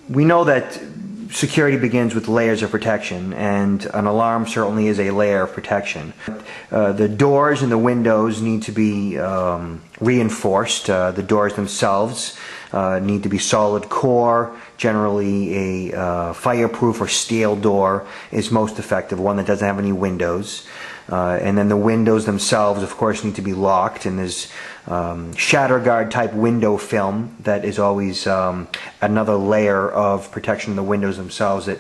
We know that security begins with layers of protection, and an alarm certainly is a layer of protection. The doors and the windows need to be reinforced. The doors themselves need to be solid core. Generally a fireproof or steel door is most effective, one that doesn't have any windows. And then the windows themselves, of course, need to be locked, and there's shatter guard type window film that is always another layer of protection in the windows themselves that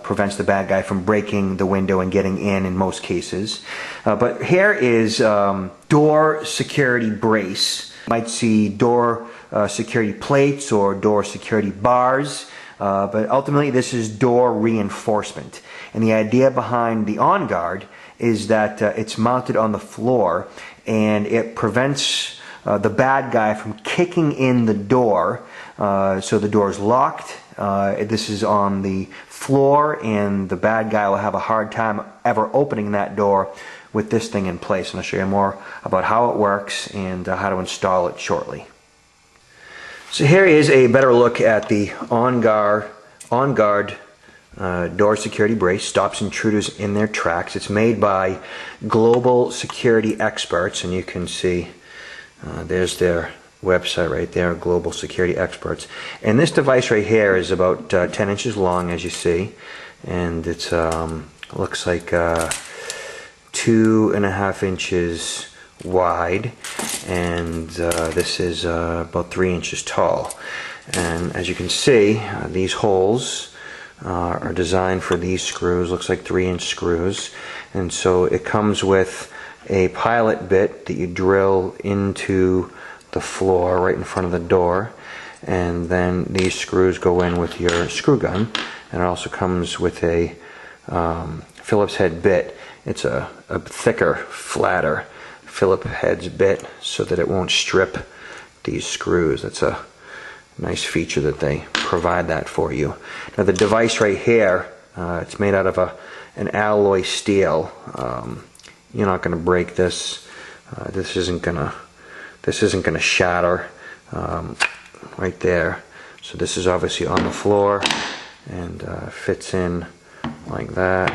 prevents the bad guy from breaking the window and getting in most cases. But here is door security brace. You might see door security plates or door security bars, but ultimately this is door reinforcement. And the idea behind the On Guard is that it's mounted on the floor, and it prevents the bad guy from kicking in the door. So the door is locked. This is on the floor, and the bad guy will have a hard time ever opening that door with this thing in place. And I'll show you more about how it works and how to install it shortly. So here is a better look at the On Guard door security brace. Stops intruders in their tracks. It's made by Global Security Experts, and you can see there's their website right there, Global Security Experts. And this device right here is about 10 inches long, as you see, and it's looks like 2.5 inches wide, and this is about 3 inches tall. And as you can see, these holes are designed for these screws. Looks like 3-inch screws, and so it comes with a pilot bit that you drill into the floor right in front of the door, and then these screws go in with your screw gun. And it also comes with a Phillips head bit. It's a thicker, flatter Phillips head bit so that it won't strip these screws. That's a nice feature that they provide that for you. Now the device right here, it's made out of an alloy steel. You're not going to break this. This isn't gonna shatter right there. So this is obviously on the floor and fits in like that.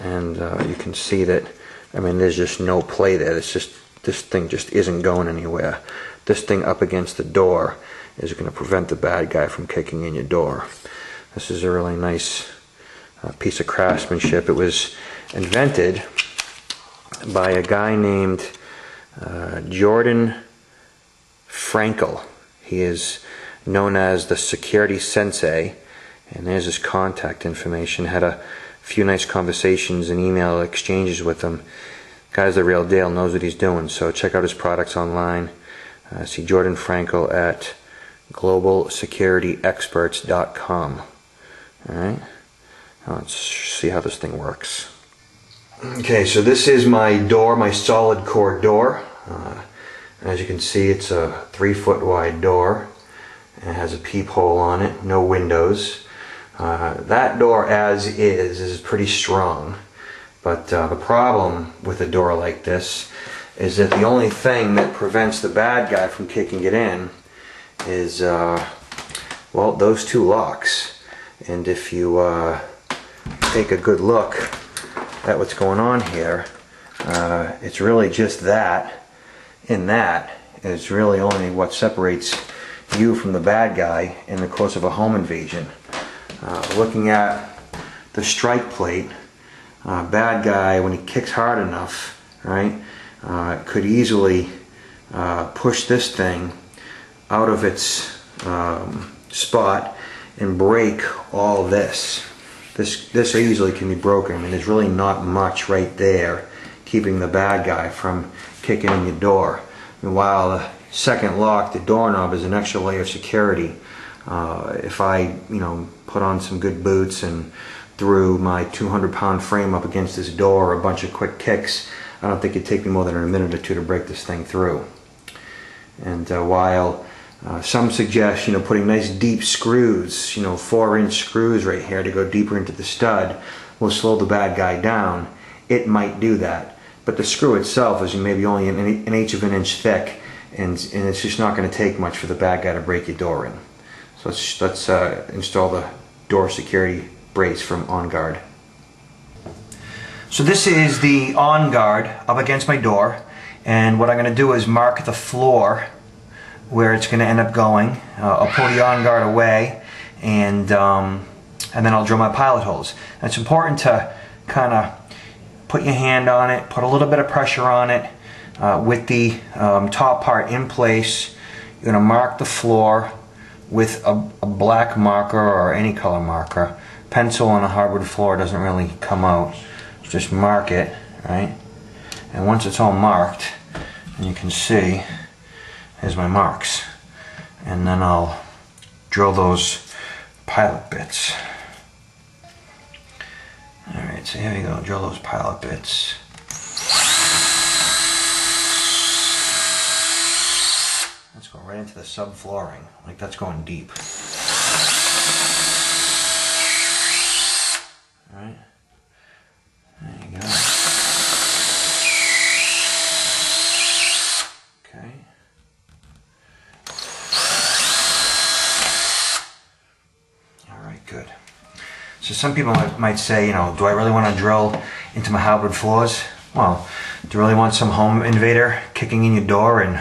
And you can see that. I mean, there's just no play there. It's just, this thing just isn't going anywhere. This thing up against the door is going to prevent the bad guy from kicking in your door. This is a really nice piece of craftsmanship. It was invented by a guy named Jordan Frankel. He is known as the Security Sensei, and there's his contact information. Had a few nice conversations and email exchanges with him. Guy's the real deal, knows what he's doing, so check out his products online. See Jordan Frankel at globalsecurityexperts.com. Alright, now let's see how this thing works. Okay, so this is my door, my solid core door. As you can see, it's a 3-foot wide door. It has a peephole on it, no windows. That door as is pretty strong, but the problem with a door like this is that the only thing that prevents the bad guy from kicking it in is well, those two locks. And if you take a good look at what's going on here, it's really just that, and that is really only what separates you from the bad guy in the course of a home invasion. Looking at the strike plate, bad guy, when he kicks hard enough, right, could easily push this thing out of its spot and break all this. This easily can be broken. I mean, there's really not much right there keeping the bad guy from kicking in your door. And while the second lock, the doorknob, is an extra layer of security. If I, put on some good boots and threw my 200-pound frame up against this door, a bunch of quick kicks, I don't think it'd take me more than a minute or two to break this thing through. And while some suggest, putting nice deep screws, 4-inch screws right here to go deeper into the stud will slow the bad guy down, it might do that. But the screw itself is maybe only an eighth of an inch thick, and it's just not going to take much for the bad guy to break your door in. So let's install the door security brace from On Guard. So this is the On Guard up against my door, and what I'm going to do is mark the floor where it's going to end up going. I'll pull the On Guard away, and then I'll drill my pilot holes. And it's important to kind of put your hand on it, put a little bit of pressure on it with the top part in place. You're going to mark the floor with a black marker or any color marker. Pencil on a hardwood floor doesn't really come out. Just mark it, right? And once it's all marked, and you can see, here's my marks. And then I'll drill those pilot bits. Alright, so here we go, drill those pilot bits. Let's go right into the subflooring, like that's going deep. Alright, there you go. Okay. Alright, good. So some people might say, you know, do I really want to drill into my hardwood floors? Well, do you really want some home invader kicking in your door and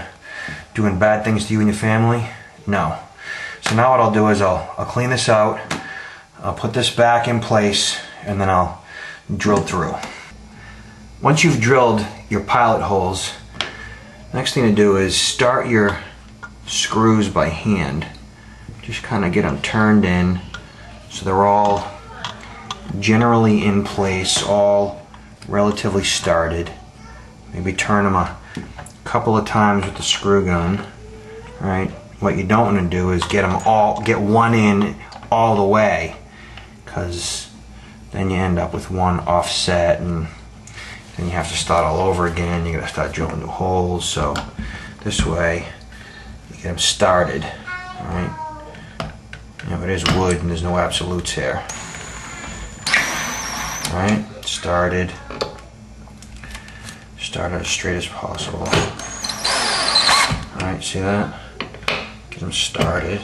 doing bad things to you and your family? No. So now what I'll do is I'll clean this out, I'll put this back in place, and then I'll drill through. Once you've drilled your pilot holes, next thing to do is start your screws by hand. Just kind of get them turned in so they're all generally in place, all relatively started. Maybe turn them a couple of times with the screw gun. Right? What you don't want to do is get one in all the way, because then you end up with one offset, and then you have to start all over again. You got to start drilling new holes. So this way, you get them started. All right? You know, it is wood, and there's no absolutes here. All right, started as straight as possible. All right, see that? Get them started.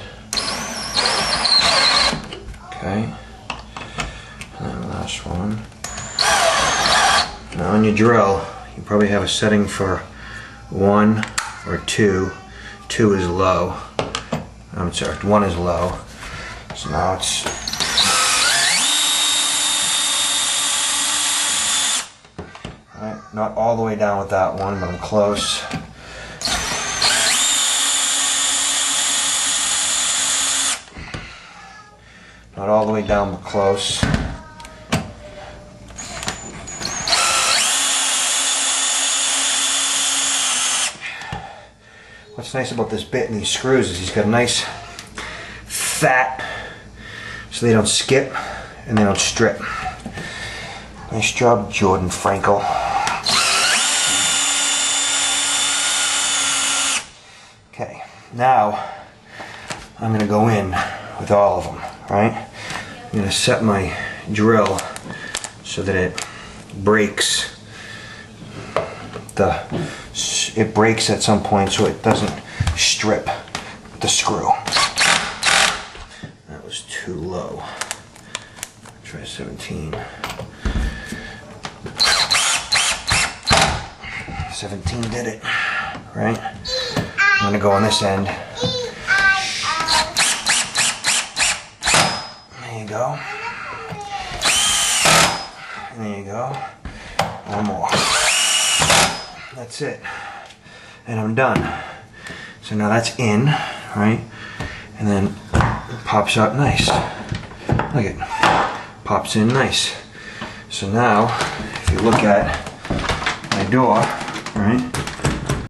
Okay. And then the last one. Now on your drill, you probably have a setting for 1 or 2. 2 is low. I'm sorry, 1 is low. So now it's right, not all the way down with that one, but I'm close. Not all the way down, but close. What's nice about this bit and these screws is he's got a nice fat, so they don't skip and they don't strip. Nice job, Jordan Frankel. Okay, now I'm going to go in with all of them, right? I'm going to set my drill so that it breaks. It breaks at some point so it doesn't strip the screw. That was too low. Try 17. 17 did it, right? I'm gonna go on this end. There you go. And there you go. One more. That's it. And I'm done. So now that's in, right? And then it pops up nice. Look at it. Pops in nice. So now, if you look at my door, right?